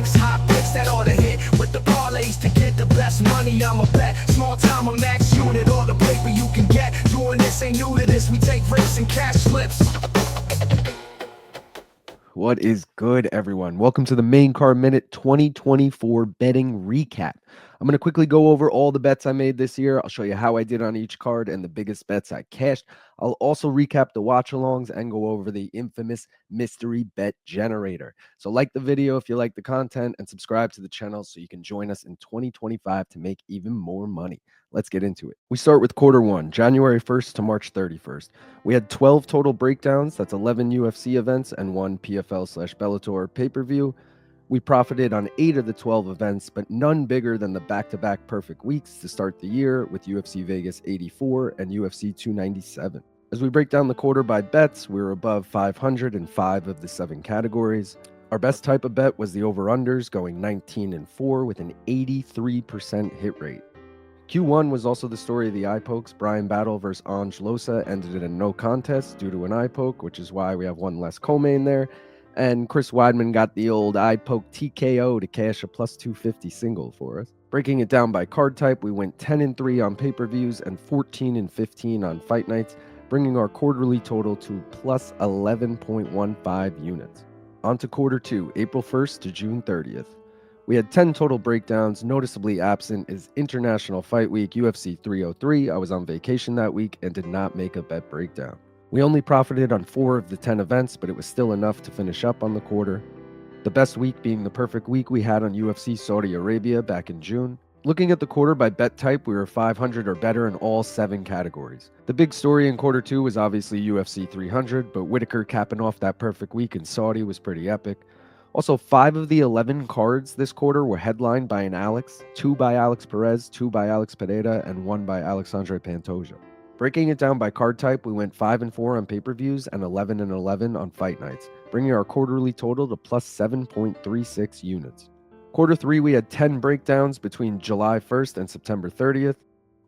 picks, hot picks that ought to hit. With the parlays to get the best money, I'm a bet. Small time, a max unit, all the paper you can get. Doing this ain't new to this, we take risks and cash slips. What is good, everyone? Welcome to the Main Card Minute 2024 betting recap. I'm going to quickly go over all the bets I made this year. I'll show you how I did on each card and the biggest bets I cashed. I'll also recap the watch-alongs and go over the infamous mystery bet generator. So like the video if you like the content and subscribe to the channel so you can join us in 2025 to make even more money. Let's get into it. We start with quarter one, January 1st to March 31st. We had 12 total breakdowns. That's 11 UFC events and one PFL/Bellator pay-per-view. We profited on 8 of the 12 events, but none bigger than the back-to-back perfect weeks to start the year with UFC Vegas 84 and UFC 297. As we break down the quarter by bets, we were above 500 in 5 of the 7 categories. Our best type of bet was the over-unders, going 19-4 with an 83% hit rate. Q1 was also the story of the eye pokes. Brian Battle versus Ange Losa ended in a no contest due to an eye poke, which is why we have one less co-main there. And Chris Weidman got the old eye poke TKO to cash a plus 250 single for us. Breaking it down by card type, we went 10-3 on pay-per-views and 14-15 on fight nights, bringing our quarterly total to plus 11.15 units. On to quarter two, April 1st to June 30th. We had 10 total breakdowns. Noticeably absent is International Fight Week, UFC 303. I was on vacation that week and did not make a bet breakdown. We only profited on 4 of the 10 events, but it was still enough to finish up on the quarter. The best week being the perfect week we had on UFC Saudi Arabia back in June. Looking at the quarter by bet type, we were 500 or better in all 7 categories. The big story in quarter 2 was obviously UFC 300, but Whitaker capping off that perfect week in Saudi was pretty epic. Also, 5 of the 11 cards this quarter were headlined by an Alex, 2 by Alex Perez, 2 by Alex Pereira, and 1 by Alexandre Pantoja. Breaking it down by card type, we went 5-4 on pay-per-views and 11-11 on fight nights, bringing our quarterly total to plus 7.36 units. Quarter 3, we had 10 breakdowns between July 1st and September 30th.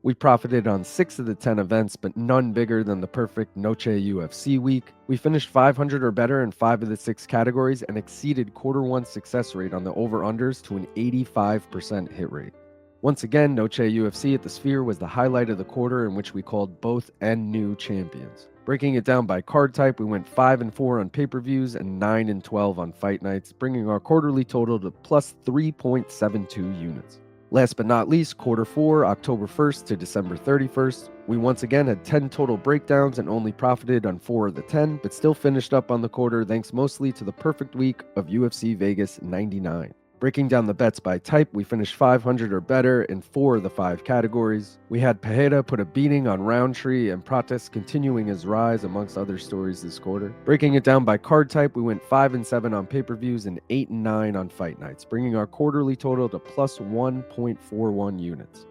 We profited on 6 of the 10 events, but none bigger than the perfect Noche UFC week. We finished 500 or better in 5 of the 6 categories and exceeded quarter 1 success rate on the over-unders to an 85% hit rate. Once again, Noche UFC at the Sphere was the highlight of the quarter in which we called both and new champions. Breaking it down by card type, we went 5-4 on pay-per-views and 9-12 on fight nights, bringing our quarterly total to plus 3.72 units. Last but not least, quarter 4, October 1st to December 31st. We once again had 10 total breakdowns and only profited on 4 of the 10, but still finished up on the quarter thanks mostly to the perfect week of UFC Vegas 99. Breaking down the bets by type, we finished 500 or better in 4 of the 5 categories. We had Pereira put a beating on Roundtree and Prates continuing his rise amongst other stories this quarter. Breaking it down by card type, we went 5-7 on pay-per-views and 8-9 on fight nights, bringing our quarterly total to plus 1.41 units.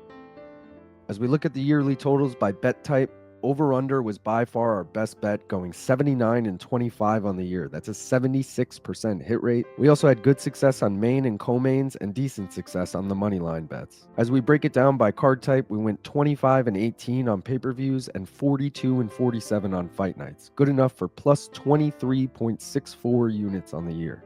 As we look at the yearly totals by bet type, over-under was by far our best bet, going 79-25 on the year. That's a 76% hit rate. We also had good success on main and co-mains and decent success on the moneyline bets. As we break it down by card type, we went 25-18 on pay-per-views and 42-47 on fight nights. Good enough for plus 23.64 units on the year.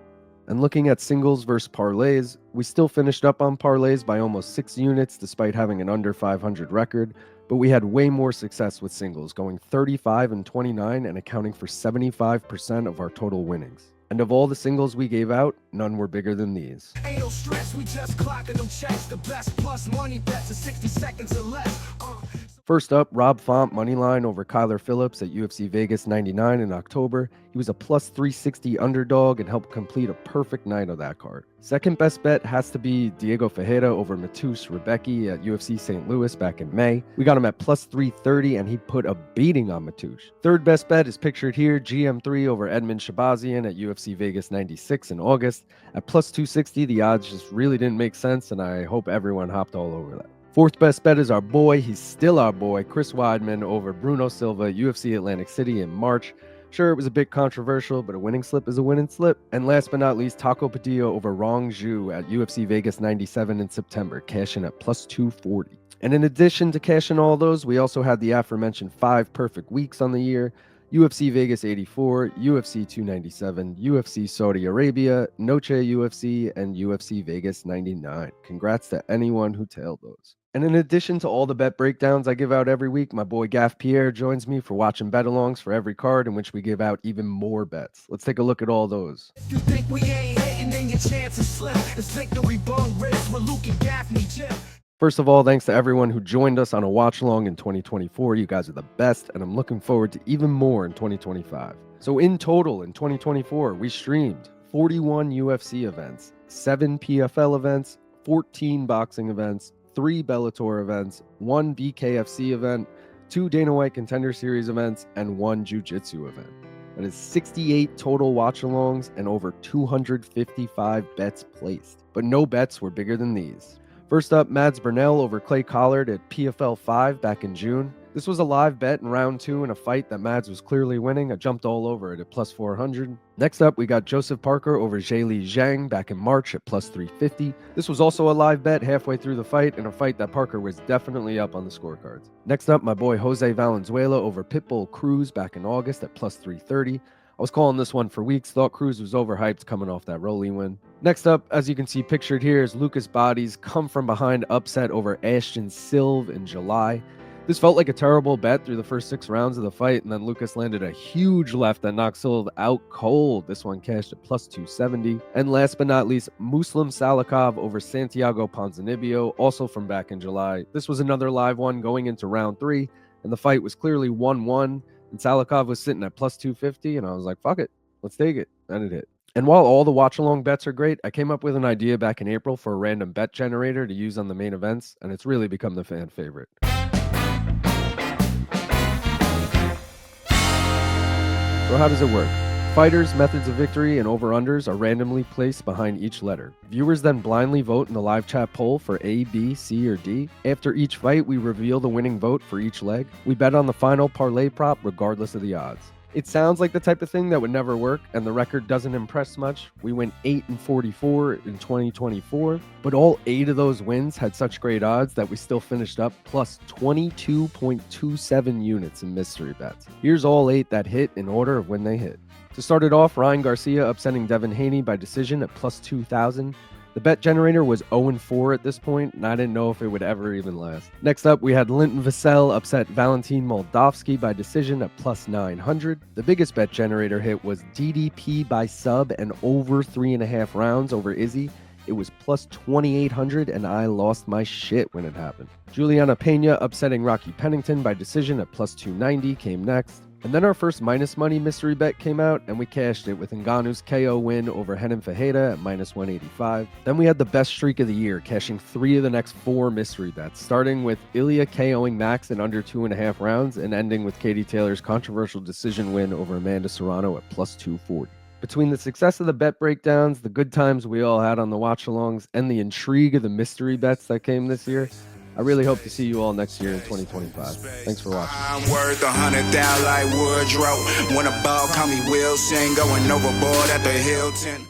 And looking at singles versus parlays, we still finished up on parlays by almost 6 units despite having an under 500 record, but we had way more success with singles, going 35-29 and accounting for 75% of our total winnings. And of all the singles we gave out, none were bigger than these. Ain't no stress, we just clocking them checks. The best plus money bets in 60 seconds or less. First up, Rob Font moneyline over Kyler Phillips at UFC Vegas 99 in October. He was a plus 360 underdog and helped complete a perfect night of that card. Second best bet has to be Diego Ferreira over Mateusz Rebecki at UFC St. Louis back in May. We got him at plus 330 and he put a beating on Mateusz. Third best bet is pictured here, GM3 over Edmund Shabazian at UFC Vegas 96 in August. At plus 260, the odds just really didn't make sense and I hope everyone hopped all over that. Fourth best bet is our boy, he's still our boy, Chris Weidman over Bruno Silva, UFC Atlantic City in March. Sure, it was a bit controversial, but a winning slip is a winning slip. And last but not least, Taco Padillo over Rong Zhu at UFC Vegas 97 in September, cashing at plus 240. And in addition to cashing all those, we also had the aforementioned 5 perfect weeks on the year. UFC Vegas 84, UFC 297, UFC Saudi Arabia, Noche UFC, and UFC Vegas 99. Congrats to anyone who tailed those. And in addition to all the bet breakdowns I give out every week, my boy Gaff Pierre joins me for watching bet-alongs for every card, in which we give out even more bets. Let's take a look at all those. If you think we ain't hitting, then your chance is slim. It's victory bung race with Luke and Gaffney Jim. First of all, thanks to everyone who joined us on a watch-along in 2024. You guys are the best, and I'm looking forward to even more in 2025. So in total, in 2024, we streamed 41 UFC events, 7 PFL events, 14 boxing events, 3 Bellator events, 1 BKFC event, 2 Dana White Contender Series events, and 1 Jiu-Jitsu event. That is 68 total watch-alongs and over 255 bets placed. But no bets were bigger than these. First up, Mads Burnell over Clay Collard at PFL 5 back in June. This was a live bet in round 2 in a fight that Mads was clearly winning. I jumped all over it at plus 400. Next up, we got Joseph Parker over Zheli Zhang back in March at plus 350. This was also a live bet halfway through the fight, in a fight that Parker was definitely up on the scorecards. Next up, my boy Jose Valenzuela over Pitbull Cruz back in August at plus 330. I was calling this one for weeks, thought Cruz was overhyped coming off that Rolly win. Next up, as you can see pictured here, is Lucas Body's come from behind upset over Ashton Silve in July. This felt like a terrible bet through the first 6 rounds of the fight, and then Lucas landed a huge left that knocked Silve out cold. This one cashed at plus 270. And last but not least, Muslim Salikov over Santiago Ponzinibbio, also from back in July. This was another live one going into round 3, and the fight was clearly 1-1. And Salikov was sitting at plus 250, and I was like, fuck it, let's take it. And it hit. And while all the watch-along bets are great, I came up with an idea back in April for a random bet generator to use on the main events, and it's really become the fan favorite. So how does it work? Fighters, methods of victory, and over-unders are randomly placed behind each letter. Viewers then blindly vote in the live chat poll for A, B, C, or D. After each fight, we reveal the winning vote for each leg. We bet on the final parlay prop regardless of the odds. It sounds like the type of thing that would never work, and the record doesn't impress much. We went 8-44 in 2024, but all 8 of those wins had such great odds that we still finished up plus 22.27 units in mystery bets. Here's all 8 that hit in order of when they hit. To start it off, Ryan Garcia upsetting Devin Haney by decision at plus 2,000. The bet generator was 0-4 at this point, and I didn't know if it would ever even last. Next up, we had Linton Vassell upset Valentin Moldavsky by decision at plus 900. The biggest bet generator hit was DDP by sub and over 3.5 rounds over Izzy. It was plus 2,800, and I lost my shit when it happened. Juliana Pena upsetting Rocky Pennington by decision at plus 290 came next. And then our first minus money mystery bet came out, and we cashed it with Ngannou's KO win over Renan Fajeda at minus 185. Then we had the best streak of the year, cashing 3 of the next 4 mystery bets, starting with Ilya KOing Max in under 2.5 rounds, and ending with Katie Taylor's controversial decision win over Amanda Serrano at plus 240. Between the success of the bet breakdowns, the good times we all had on the watch-alongs, and the intrigue of the mystery bets that came this year, I really hope to see you all next year in 2025. Thanks for watching. I'm worth 100,000 like Woodrow. When a ball call me Wilson, going overboard at the Hilton.